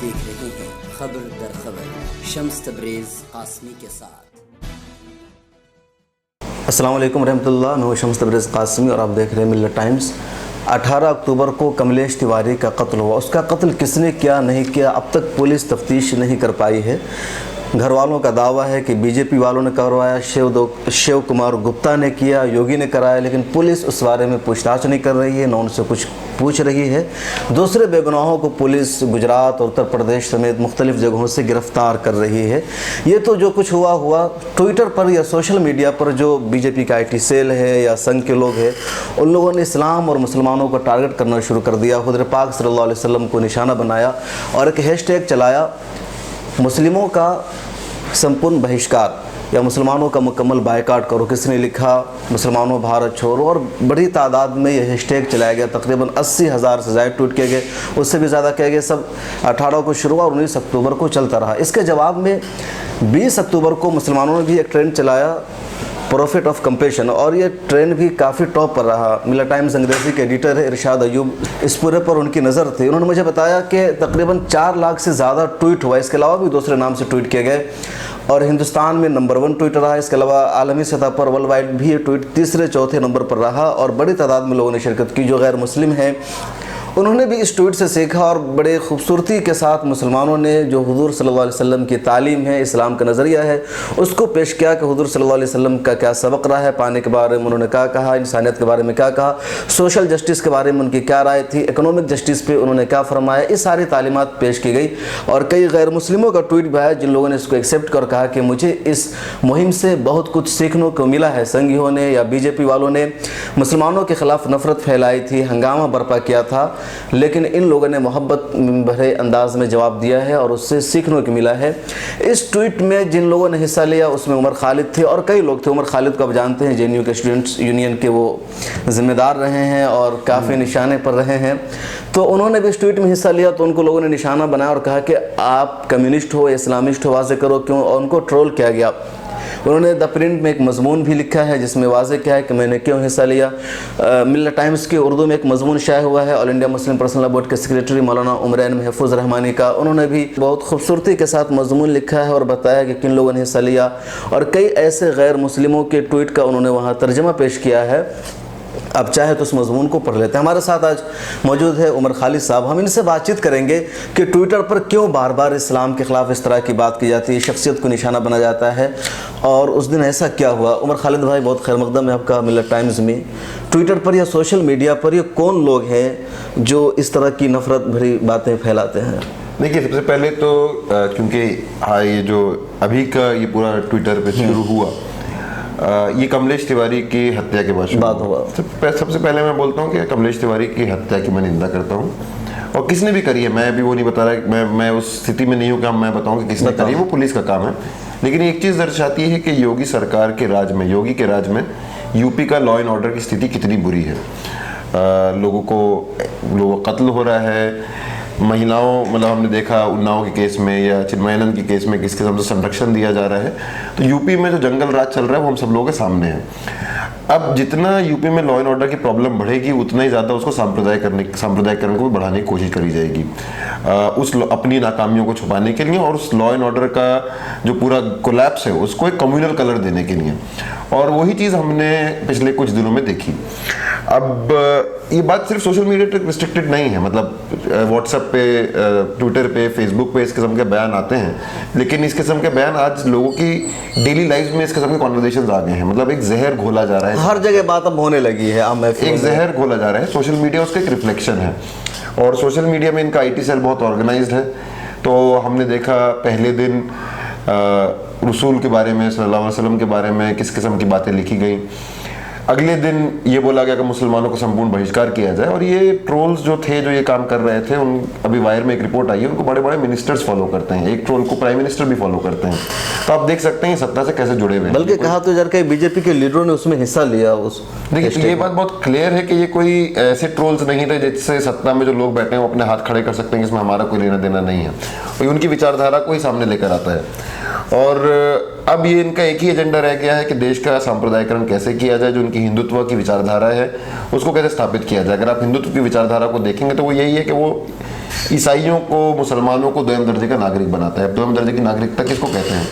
देख रहे हैं खबर दर खबर शम्स तबरेज़ कासमी के साथ। अस्सलाम वालेकुम रहमतुल्लाह, मैं हूं शम्स तबरेज़ कासमी और आप देख रहे हैं मिल्लत टाइम्स। 18 अक्टूबर को कमलेश तिवारी का कत्ल हुआ। उसका कत्ल किसने किया नहीं किया अब तक पुलिस तफ्तीश नहीं कर पाई है। घर वालों का दावा है कि बीजेपी वालों ने करवाया, शिव कुमार गुप्ता ने किया, योगी ने कराया, लेकिन पुलिस उस बारे में पूछताछ नहीं कर रही है, न उनसे कुछ पूछ रही है। दूसरे बेगुनाहों को पुलिस गुजरात और उत्तर प्रदेश समेत मुख्तलिफ जगहों से गिरफ्तार कर रही है। ये तो जो कुछ हुआ ट्विटर पर या सोशल मीडिया पर जो बीजेपी का IT सेल है या संघ के लोग हैं, उन लोगों ने इस्लाम और मुसलमानों को टारगेट करना शुरू कर दिया। हुज़ूर पाक सल्लल्लाहु अलैहि वसल्लम को निशाना बनाया और एक हैशटैग चलाया, मुस्लिमों का संपूर्ण बहिष्कार या मुसलमानों का मुकम्मल बायकाट करो। किसने लिखा? मुसलमानों भारत छोड़ो। और बड़ी तादाद में ये हैशटैग चलाया गया, तकरीबन 80,000 से ज़्यादा ट्वीट किए गए, उससे भी ज़्यादा किए गए। सब 18 को शुरू हुआ और 19 अक्टूबर को चलता रहा। इसके जवाब में 20 अक्टूबर को मुसलमानों ने भी एक ट्रेंड चलाया, प्रॉफिट ऑफ कंपेशन, और ये ट्रेंड भी काफ़ी टॉप पर रहा। मिल्लत टाइम्स अंग्रेज़ी के एडिटर है इरशाद अयूब, इस पूरे पर उनकी नज़र थी। उन्होंने मुझे बताया कि तकरीबन 4 लाख से ज़्यादा ट्वीट हुआ। इसके अलावा भी दूसरे नाम से ट्वीट किए गए और हिंदुस्तान में नंबर 1 ट्वीट रहा। इसके अलावा आलमी सतह पर वर्ल्ड वाइड भी ये ट्वीट तीसरे चौथे नंबर पर रहा और बड़ी तादाद में लोगों ने शिरकत की। जो गैर मुस्लिम हैं उन्होंने भी इस ट्वीट से सीखा और बड़े खूबसूरती के साथ मुसलमानों ने जो हुज़ूर सल्लल्लाहु अलैहि वसल्लम की तालीम है, इस्लाम का नज़रिया है, उसको पेश किया कि हुज़ूर सल्लल्लाहु अलैहि वसल्लम का क्या सबक रहा है, पाने के बारे में उन्होंने क्या कहा, इंसानियत के बारे में क्या कहा, सोशल जस्टिस के बारे में उनकी क्या राय थी, इकोनॉमिक जस्टिस पे उन्होंने क्या फरमाया। ये सारी तालीमात पेश की गई और कई गैर मुस्लिमों का ट्वीट भी आया जिन लोगों ने इसको एक्सेप्ट कर कहा कि मुझे इस मुहिम से बहुत कुछ सीखने को मिला है। संघियों ने या बीजेपी वालों ने मुसलमानों के ख़िलाफ़ नफ़रत फैलाई थी, हंगामा बर्पा किया था, लेकिन इन लोगों ने मोहब्बत भरे अंदाज में जवाब दिया है और उससे सीखने को मिला है। इस ट्वीट में जिन लोगों ने हिस्सा लिया उसमें उमर खालिद थे और कई लोग थे। उमर खालिद को आप जानते हैं, JNU के स्टूडेंट्स यूनियन के वो ज़िम्मेदार रहे हैं और काफ़ी निशाने पर रहे हैं। तो उन्होंने भी इस ट्वीट में हिस्सा लिया तो उनको लोगों ने निशाना बनाया और कहा कि आप कम्युनिस्ट हो, इस्लामिस्ट हो, वाज़े करो क्यों, और उनको ट्रोल किया गया। उन्होंने द प्रिंट में एक मजमून भी लिखा है जिसमें वाज़े किया है कि मैंने क्यों हिस्सा लिया। मिल्लत टाइम्स की उर्दू में एक मजमून शाया हुआ है all India Muslim personal law board के सेक्रेटरी मौलाना उमरैन महफूज रहमानी का। उन्होंने भी बहुत खूबसूरती के साथ मजमून लिखा है और बताया कि किन लोगों ने हिस्सा लिया और कई ऐसे गैर मुस्लिमों के ट्वीट का उन्होंने वहाँ तर्जमा पेश किया है। अब चाहे तो उस मजमून को पढ़ लेते हैं। हमारे साथ आज मौजूद है उमर खालिद साहब। हम इनसे बातचीत करेंगे कि ट्विटर पर क्यों बार बार इस्लाम के ख़िलाफ़ इस तरह की बात की जाती है, शख्सियत को निशाना बना जाता है और उस दिन ऐसा क्या हुआ। उमर खालिद भाई, बहुत खैर मकदम है आपका मिल्लत टाइम्स में। ट्विटर पर या सोशल मीडिया पर ये कौन लोग हैं जो इस तरह की नफ़रत भरी बातें फैलाते हैं? देखिए, सबसे पहले तो क्योंकि ये जो अभी का ये पूरा ट्विटर पे शुरू हुआ, ये कमलेश तिवारी की हत्या के बाद बात हुआ। सबसे पहले मैं बोलता हूँ कि कमलेश तिवारी की हत्या की मैं निंदा करता हूँ और किसने भी करी है, मैं भी वो नहीं बता रहा, मैं उस स्थिति में नहीं हूँ कि मैं बताऊँ कि किसने करी है, वो पुलिस का काम है। लेकिन एक चीज़ दर्शाती है कि योगी सरकार के राज में, योगी के राज में यूपी का लॉ एंड ऑर्डर की स्थिति कितनी बुरी है। लोगों का कत्ल हो रहा है, महिलाओं, मतलब हमने देखा उन्नाव के केस में या चिन्मयानंद के केस में किस किस्म से संरक्षण दिया जा रहा है। तो यूपी में जो जंगल राज चल रहा है वो हम सब लोगों के सामने है। अब जितना यूपी में लॉ एंड ऑर्डर की प्रॉब्लम बढ़ेगी उतना ही ज़्यादा उसको सांप्रदायिकरण को भी बढ़ाने की कोशिश करी जाएगी, उस अपनी नाकामियों को छुपाने के लिए और उस लॉ एंड ऑर्डर का जो पूरा कोलैप्स है उसको एक कम्युनल कलर देने के लिए। और वही चीज़ हमने पिछले कुछ दिनों में देखी। अब ये बात सिर्फ सोशल मीडिया तक रिस्ट्रिक्टेड नहीं है, मतलब व्हाट्सएप पे, ट्विटर पे, फेसबुक पे इस किस्म के बयान आते हैं, लेकिन इस किस्म के बयान आज लोगों की डेली लाइफ में इस किस्म के कॉन्वर्सेशंस आ गए हैं। मतलब एक जहर घोला जा रहा है, हर जगह बात अब होने लगी है, एक जहर घोला जा रहा है। सोशल मीडिया उसका एक रिफ्लेक्शन है और सोशल मीडिया में इनका IT सेल बहुत ऑर्गेनाइज्ड है। तो हमने देखा पहले दिन रसूल के बारे में, सल्लल्लाहु अलैहि वसल्लम के बारे में किस किस्म की बातें लिखी गई। अगले दिन ये बोला गया कि मुसलमानों को संपूर्ण बहिष्कार किया जाए। और ये ट्रोल्स जो थे, जो ये काम कर रहे थे, उन अभी वायर में एक रिपोर्ट आई है, उनको बड़े बड़े मिनिस्टर्स फॉलो करते हैं, एक ट्रोल को प्राइम मिनिस्टर भी फॉलो करते हैं। तो आप देख सकते हैं सत्ता से कैसे जुड़े हुए हैं। बल्कि कहा तो यार कई बीजेपी के लीडरों ने उसमें हिस्सा लिया। देखिए, तो ये बात बहुत क्लियर है कि ये कोई ऐसे ट्रोल्स नहीं थे जिससे सत्ता में जो लोग बैठे हैं वो अपने हाथ खड़े कर सकते हैं कि इसमें हमारा कोई लेना देना नहीं है। और उनकी विचारधारा को ही सामने लेकर आता है। और अब ये इनका एक ही एजेंडा रह गया है कि देश का सांप्रदायिकरण कैसे किया जाए, जो उनकी हिंदुत्व की विचारधारा है उसको कैसे स्थापित किया जाए। अगर आप हिंदुत्व की विचारधारा को देखेंगे तो वो यही है कि वो ईसाइयों को, मुसलमानों को दोयम दर्जे का नागरिक बनाता है। दोयम दर्जे की नागरिकता किसको कहते हैं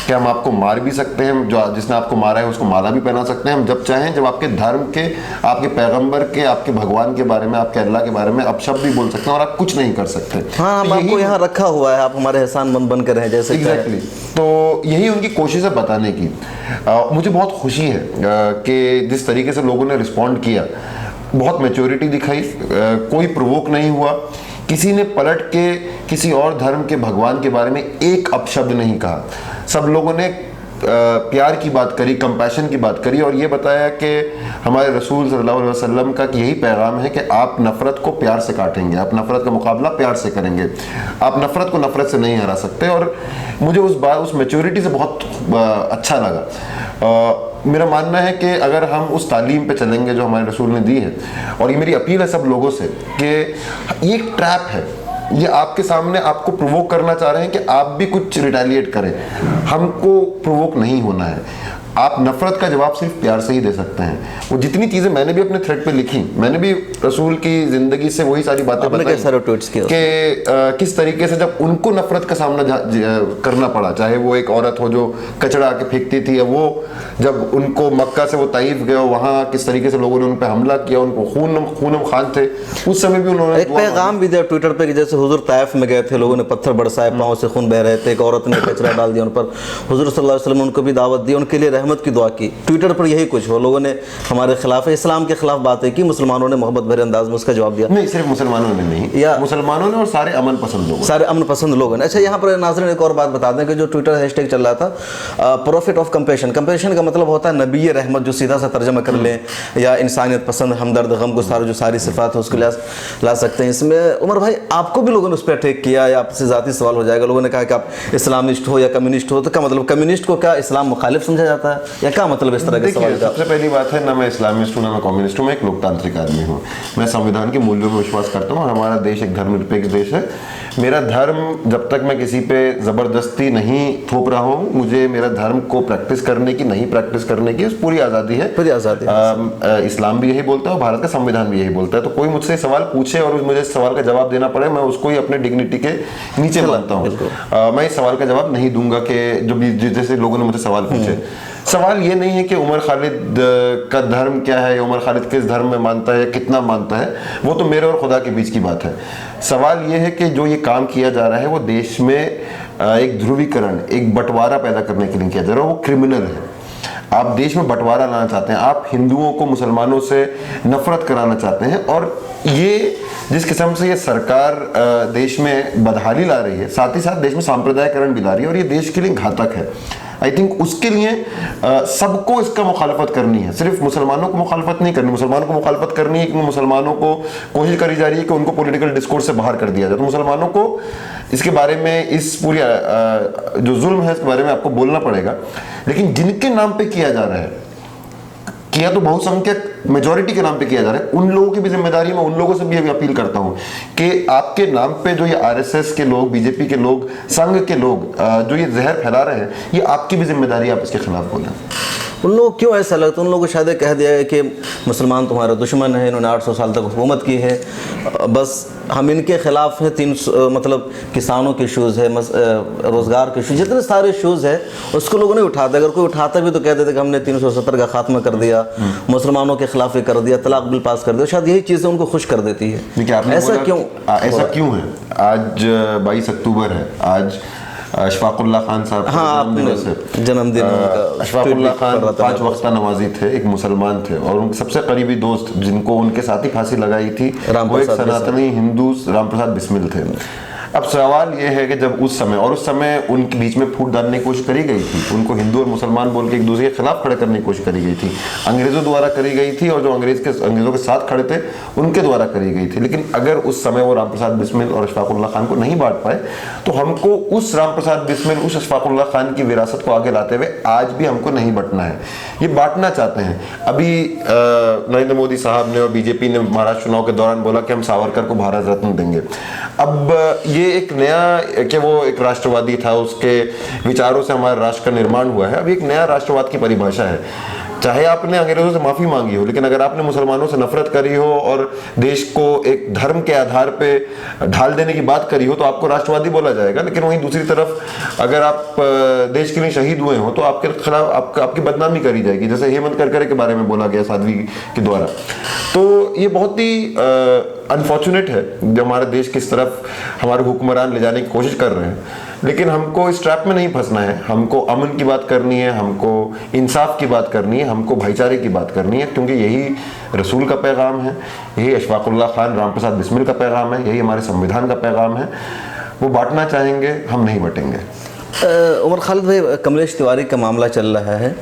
कि हम आपको मार भी सकते हैं, जो जिसने आपको मारा है उसको माला भी पहना सकते हैं हम जब चाहें, जब आपके धर्म के, आपके पैगंबर के, आपके भगवान के बारे में, आपके अल्लाह के बारे में अपशब्द भी बोल सकते हैं और आप कुछ नहीं कर सकते। हाँ, हम आपको यहाँ रखा हुआ है, आप हमारे एहसान मंद बन कर रहे हैं जैसे। एग्जैक्टली। तो यही उनकी कोशिश है बताने की। मुझे बहुत खुशी है कि जिस तरीके से लोगों ने रिस्पॉन्ड किया, बहुत मैच्योरिटी दिखाई, कोई प्रोवोक नहीं हुआ, किसी ने पलट के किसी और धर्म के भगवान के बारे में एक अपशब्द नहीं कहा। सब लोगों ने प्यार की बात करी, कंपैशन की बात करी और ये बताया कि हमारे रसूल सल्लल्लाहु अलैहि वसल्लम का यही पैगाम है कि आप नफ़रत को प्यार से काटेंगे, आप नफ़रत का मुकाबला प्यार से करेंगे, आप नफ़रत को नफ़रत से नहीं हरा सकते। और मुझे उस मैच्योरिटी से बहुत अच्छा लगा। मेरा मानना है कि अगर हम उस तालीम पे चलेंगे जो हमारे रसूल ने दी है, और ये मेरी अपील है सब लोगों से कि ये एक ट्रैप है, ये आपके सामने आपको प्रोवोक करना चाह रहे हैं कि आप भी कुछ रिटेलिएट करें। हमको प्रोवोक नहीं होना है। आप नफरत का जवाब सिर्फ प्यार से ही दे सकते हैं। वो जितनी चीजें मैंने भी अपने थ्रेड पे लिखी, मैंने भी रसूल की जिंदगी से वही सारी बातें बताई कि किस तरीके से जब उनको नफरत का सामना करना पड़ा, चाहे वो एक औरत हो जो कचरा आके फेंकती थी, या वो जब उनको मक्का से वो ताइफ गए, वहाँ किस तरीके से लोगों ने उन पर हमला किया, उनको खूनम खान थे, उस समय भी उन्होंने एक पैगाम भी दिया ट्विटर पे कि जैसे हुजूर ताइफ में गए थे, लोगों ने पत्थर बरसाए, पाँव से खून बह रहे थे, एक औरत ने कचरा डाल दिया उन पर, हुजूर सल्लल्लाहु अलैहि वसल्लम उनको भी दावत दी, उनके लिए रहमत की दुआ की। ट्विटर पर यही कुछ हो, लोगों ने हमारे खिलाफ, इस्लाम के खिलाफ बातें की, मुसलमानों ने मोहब्बत भरे अंदाज में उसका जवाब दिया। नहीं, सिर्फ मुसलमानों ने नहीं, या मुसलमानों ने और सारे अमन पसंद लोग, सारे अमन पसंद लोगों ने। अच्छा, यहाँ पर नाज़रीन एक और बात बता दें कि जो ट्विटर हैशटैग चल रहा था प्रॉफिट ऑफ कंपैशन, कंपैशन का मतलब होता है नबी रहमत, जो सीधा सा तर्जमा कर लें, या इंसानियत पसंद, हमदर्द, गमगुसार, जो सारी सिफात है उसको ला सकते हैं। इसमें उमर भाई आपको भी लोगों ने उस पर अटैक किया, या आपसे ज़ाती सवाल हो जाएगा, लोगों ने कहा कि आप इस्लामिस्ट हो या कम्युनिस्ट हो, तो क्या मतलब कम्युनिस्ट को क्या इस्लाम मुखालिफ समझा जाता है, या क्या मतलब इस तरह के सवाल का? सबसे पहली बात है, ना मैं इस्लामिस्ट हूँ ना मैं कम्युनिस्ट हूँ, मैं एक लोकतांत्रिक आदमी हूँ। मैं संविधान के मूल्यों में विश्वास करता हूँ और हमारा देश एक धर्मनिरपेक्ष देश है। मेरा धर्म, जब तक मैं किसी पे ज़बरदस्ती नहीं थोप रहा हूँ, मुझे मेरा धर्म को प्रैक्टिस करने की, नहीं प्रैक्टिस करने की पूरी आज़ादी है। पूरी आज़ादी है। इस्लाम भी यही बोलता है और भारत का संविधान भी यही बोलता है। तो कोई मुझसे सवाल पूछे और मुझे इस सवाल का जवाब देना पड़े, मैं उसको ही अपने डिग्निटी के नीचे मानता हूँ। मैं इस सवाल का जवाब नहीं दूंगा कि जो भी जैसे लोगों ने मुझे सवाल पूछे। सवाल ये नहीं है कि उमर खालिद का धर्म क्या है, या उमर खालिद किस धर्म में मानता है, कितना मानता है, वो तो मेरे और खुदा के बीच की बात है। सवाल ये है कि जो ये काम किया जा रहा है वो देश में एक ध्रुवीकरण, एक बंटवारा पैदा करने के लिए किया जा रहा है, वो क्रिमिनल है। आप देश में बंटवारा लाना चाहते हैं, आप हिंदुओं को मुसलमानों से नफरत कराना चाहते हैं, और ये जिस किस्म से ये सरकार देश में बदहाली ला रही है, साथ ही साथ देश में सांप्रदायिकरण भी ला रही है, और ये देश के लिए घातक है। आई थिंक उसके लिए सबको इसका मुखालफत करनी है, सिर्फ मुसलमानों को मुखालफत नहीं करनी। मुसलमानों को मुखालफत करनी है कि मुसलमानों को कोशिश करी जा रही है कि उनको पॉलिटिकल डिस्कोर्स से बाहर कर दिया जाए। तो मुसलमानों को इसके बारे में, इस पूरी जो जुल्म है इसके बारे में आपको बोलना पड़ेगा। लेकिन जिनके नाम पे किया जा रहा है, किया तो बहुसंख्यक मेजॉरिटी के नाम पे किया जा रहा है, उन लोगों की भी जिम्मेदारी, मैं उन लोगों से भी अभी अपील करता हूं कि आपके नाम पे जो ये आरएसएस के लोग, बीजेपी के लोग, संघ के लोग जो ये जहर फैला रहे हैं, ये आपकी भी जिम्मेदारी, आप इसके खिलाफ बोलें। उन लोगों क्यों ऐसा लगता है? उन लोगों को शायद कह दिया है कि मुसलमान तुम्हारा दुश्मन है, इन्होंने 800 साल तक हुकूमत की है, बस हम इनके खिलाफ हैं। मतलब किसानों के इशूज़ है, रोज़गार के इशूज़, जितने सारे इशूज़ है उसको लोगों ने उठाते। अगर कोई उठाता भी तो कहते थे कि हमने 370 का खात्मा कर दिया, मुसलमानों के खिलाफ ये कर दिया, तलाक बिल पास कर दिया। शायद यही चीज़ें उनको खुश कर देती है। ऐसा क्यों है? आज 22 अक्टूबर है, आज अशफाकुल्लाह खान साहब जन्मदिन। अशफाकुल्लाह खान 5 वक्ता नमाजी थे, एक मुसलमान थे, और उनके सबसे करीबी दोस्त जिनको उनके साथ ही फांसी लगाई थी वो एक सनातनी हिंदू राम प्रसाद बिस्मिल थे। अब सवाल ये है कि जब उस समय उनके बीच में फूट डालने की कोशिश करी गई थी, उनको हिंदू और मुसलमान बोल के एक दूसरे के खिलाफ खड़े करने की कोशिश करी गई थी, अंग्रेजों द्वारा करी गई थी, और जो अंग्रेजों के साथ खड़े थे उनके द्वारा करी गई थी। लेकिन अगर उस समय वो राम प्रसाद बिस्मिल और अशफाकुल्लाह खान को नहीं बांट पाए, तो हमको उस राम प्रसाद बिस्मिल, उस अशफाकुल्लाह खान की विरासत को आगे लाते हुए आज भी हमको नहीं बांटना है। ये बांटना चाहते हैं। अभी नरेंद्र मोदी साहब ने और बीजेपी ने महाराष्ट्र चुनाव के दौरान बोला कि हम सावरकर को भारत रत्न देंगे। अब ये एक नया, कि वो एक राष्ट्रवादी था, उसके विचारों से हमारे राष्ट्र का निर्माण हुआ है। अब एक नया राष्ट्रवाद की परिभाषा है चाहे आपने अंग्रेजों से माफी मांगी हो, लेकिन अगर आपने मुसलमानों से नफरत करी हो और देश को एक धर्म के आधार पे ढाल देने की बात करी हो तो आपको राष्ट्रवादी बोला जाएगा। लेकिन वहीं दूसरी तरफ अगर आप देश के लिए शहीद हुए हो तो आपके खिलाफ आपकी बदनामी करी जाएगी, जैसे हेमंत करकरे के बारे में बोला गया साध्वी के द्वारा। तो ये बहुत ही अनफॉर्चुनेट है जब हमारे देश की तरफ हमारे हुक्मरान ले जाने की कोशिश कर रहे हैं। लेकिन हमको इस ट्रैप में नहीं फंसना है, हमको अमन की बात करनी है, हमको इंसाफ की बात करनी है, हमको भाईचारे की बात करनी है, क्योंकि यही रसूल का पैगाम है, यही अशफाकुल्लाह खान रामप्रसाद बिस्मिल का पैगाम है, यही हमारे संविधान का पैगाम है। वो बांटना चाहेंगे, हम नहीं बटेंगे। उमर खालिद भाई, कमलेश तिवारी का मामला चल रहा है,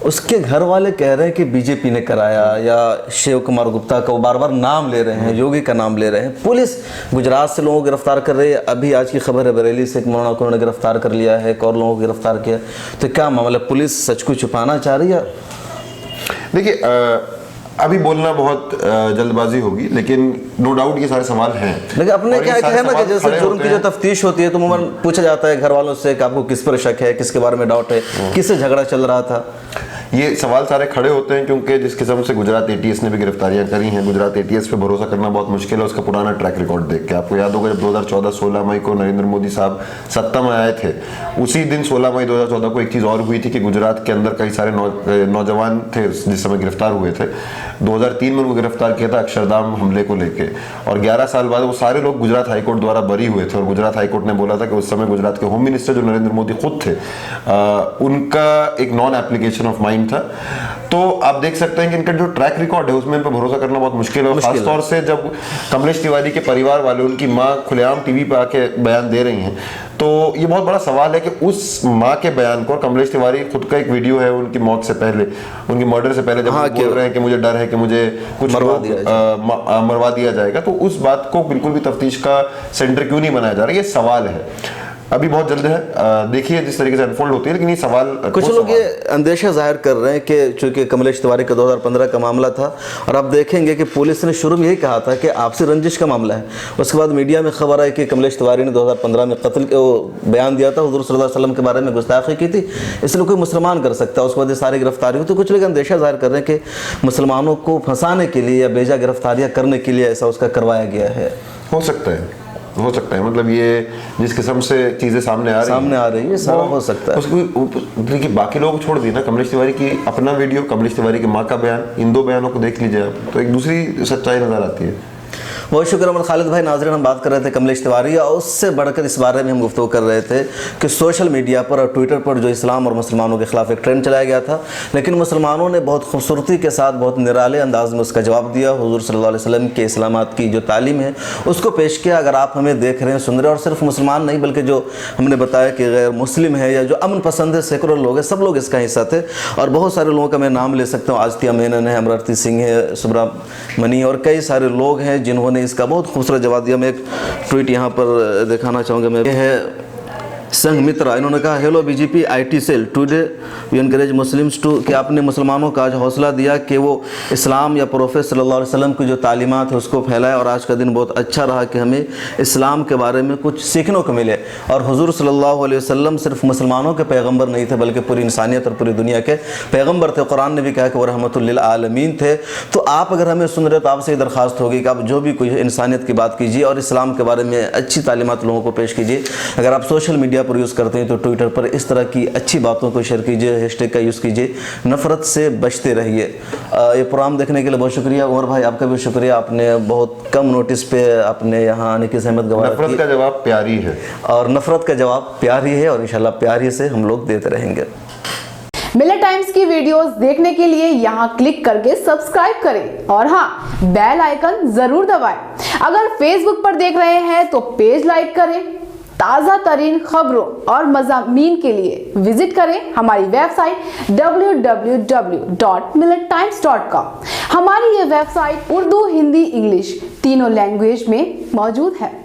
उसके घर वाले कह रहे हैं कि बीजेपी ने कराया, या शिव कुमार गुप्ता का वो बार बार नाम ले रहे हैं, योगी का नाम ले रहे हैं। पुलिस गुजरात से लोगों को गिरफ्तार कर रही है, अभी आज की खबर है बरेली से मौलाना को उन्होंने गिरफ्तार कर लिया है, एक और लोगों को गिरफ्तार किया। तो क्या मामला, पुलिस सच को छुपाना चाह रही है? देखिए, अभी बोलना बहुत जल्दबाजी होगी, लेकिन नो डाउट ये सारे सवाल हैं। लेकिन अपने क्या है ना कि जैसे जुर्म की जो तफ्तीश होती है तो उमूमन पूछा जाता है घर वालों से कि आपको किस पर शक है, किसके बारे में डाउट है, किससे झगड़ा चल रहा था। ये सवाल सारे खड़े होते हैं क्योंकि जिस किस्म से गुजरात एटीएस ने भी गिरफ्तारियां करी हैं, गुजरात एटीएस पे भरोसा करना बहुत मुश्किल है उसका पुराना ट्रैक रिकॉर्ड देख के। आपको याद होगा जब 2014 16 मई को नरेंद्र मोदी साहब सत्ता में आए थे, उसी दिन 16 मई 2014 को एक चीज़ और हुई थी कि गुजरात के अंदर कई सारे नौजवान थे जिस समय गिरफ्तार हुए थे। 2003 में उनको गिरफ्तार किया था अक्षरधाम हमले को लेके, और 11 साल बाद वो सारे लोग गुजरात हाईकोर्ट द्वारा बरी हुए थे। और गुजरात हाईकोर्ट ने बोला था कि उस समय गुजरात के होम मिनिस्टर जो नरेंद्र मोदी खुद थे, उनका एक नॉन एप्लीकेशन ऑफ माइंड था। तो आप देख सकते हैं कि इनका जो ट्रैक रिकॉर्ड है उसमें इन पर भरोसा करना बहुत मुश्किल है। खासतौर से जब कमलेश तिवारी के परिवार वाले, उनकी माँ खुलेआम टीवी पे आके बयान दे रही हैं, तो ये बहुत बड़ा सवाल है कि उस माँ के बयान को, और कमलेश तिवारी खुद का एक वीडियो है उनकी मौत से पहले, उनकी मर्डर से पहले, जब वो बोल रहे हैं कि मुझे डर है कि मुझे कुछ मरवा दिया जाएगा, तो उस बात को बिल्कुल भी तफ्तीश का सेंटर क्यों नहीं बनाया जा रहा, ये सवाल है। अभी बहुत जल्द है, देखिए जिस तरीके से अनफोल्ड होती है, लेकिन ये सवाल, कुछ लोग ये अंदेशा जाहिर कर रहे हैं कि चूंकि कमलेश तिवारी का 2015 का मामला था, और आप देखेंगे कि पुलिस ने शुरू में यही कहा था कि आपसी रंजिश का मामला है। उसके बाद मीडिया में खबर आई कि कमलेश तिवारी ने 2015 में कत्ल बयान दिया था, हुजूर सल्लल्लाहु अलैहि वसल्लम के बारे में गुस्ताखी की थी, इसलिए कोई मुसलमान कर सकता है। उसके बाद ये सारी गिरफ्तारी हुई। तो कुछ लोग अंदेशा जाहिर कर रहे हैं कि मुसलमानों को फंसाने के लिए या बेजा गिरफ्तारियाँ करने के लिए ऐसा उसका करवाया गया है। हो सकता है, मतलब ये जिस किस्म से चीजें सामने आ रही है सारा हो सकता है। उसको देखिए, बाकी लोग छोड़ दिए ना, कमलेश तिवारी की अपना वीडियो, कमलेश तिवारी की माँ का बयान, इन दो बयानों को देख लीजिए आप, तो एक दूसरी सच्चाई नजर आती है। बहुत शुक्र उमर खालिद भाई। नाज़रीन, हम बात कर रहे थे कमलेश तिवारी, और उससे बढ़कर इस बारे में हम गुफ्तगू कर रहे थे कि सोशल मीडिया पर और ट्विटर पर जो इस्लाम और मुसलमानों के खिलाफ एक ट्रेंड चलाया गया था, लेकिन मुसलमानों ने बहुत खूबसूरती के साथ, बहुत निराले अंदाज में उसका जवाब दिया। हुजूर सल्लल्लाहु अलैहि वसल्लम के इस्लामात की जो तालीम है उसको पेश किया। अगर आप हमें देख रहे हैं, सुन रहे हैं, और सिर्फ मुसलमान नहीं बल्कि जो हमने बताया कि गैर मुस्लिम है या जो अमन पसंद है, सेकुलर लोग हैं, सब लोग इसका हिस्सा थे। और बहुत सारे लोगों का मैं नाम ले सकता हूँ, आजतिया मेनन है, अमरती सिंह है, सुब्रमणी, और कई सारे लोग हैं जिन्होंने इसका बहुत खूबसूरत जवाब दिया। मैं एक ट्वीट यहाँ पर दिखाना चाहूँगा, मैं है संघ मित्रा, इन्होंने कहा, hello BJP IT cell, today we encourage Muslims to, कि आपने मुसलमानों का आज हौसला दिया कि वो इस्लाम या प्रोफेट सल्लल्लाहु अलैहि वसल्लम की जो तालीमात है उसको फैलाए, और आज का दिन बहुत अच्छा रहा कि हमें इस्लाम के बारे में कुछ सीखने को मिले। और हुजूर सल्लल्लाहु अलैहि वसल्लम सिर्फ मुसलमानों के पैगम्बर नहीं थे बल्कि पूरी इंसानियत और पूरी दुनिया के पैगम्बर थे। कुरान ने भी कहा कि वो रहमतुल लिल आलमीन थे। तो आप अगर हमें सुन रहे तो आपसे ये दरख्वास्त होगी कि आप जो भी कोई इंसानियत की बात कीजिए और इस्लाम के बारे में अच्छी तालीमात लोगों को पेश कीजिए। अगर आप सोशल मीडिया पर यूज़ करते हैं तो ट्विटर पर इस तरह की अच्छी बातों को शेयर कीजिए, हैशटैग का यूज़ कीजिए, नफ़रत से बचते रहिए। ये प्रोग्राम देखने के लिए बहुत शुक्रिया। उमर भाई, आपका भी शुक्रिया, आपने बहुत कम नोटिस पे आपने यहाँ आने की सहमत गवाही। नफ़रत का जवाब प्यार ही है, और नफ़रत का जवाब प्यार ही है, और इंशाल्लाह प्यार ही से हम लोग देते रहेंगे। मिलत टाइम्स की वीडियोस देखने के लिए यहाँ क्लिक करके सब्सक्राइब करें, और हाँ, बेल आइकन जरूर दबाएं। अगर फेसबुक पर देख रहे हैं तो पेज लाइक करें। ताज़ा तरीन खबरों और मज़ामीन के लिए विजिट करें हमारी वेबसाइट www.millettimes.com। हमारी ये वेबसाइट उर्दू, हिंदी, इंग्लिश तीनों लैंग्वेज में मौजूद है।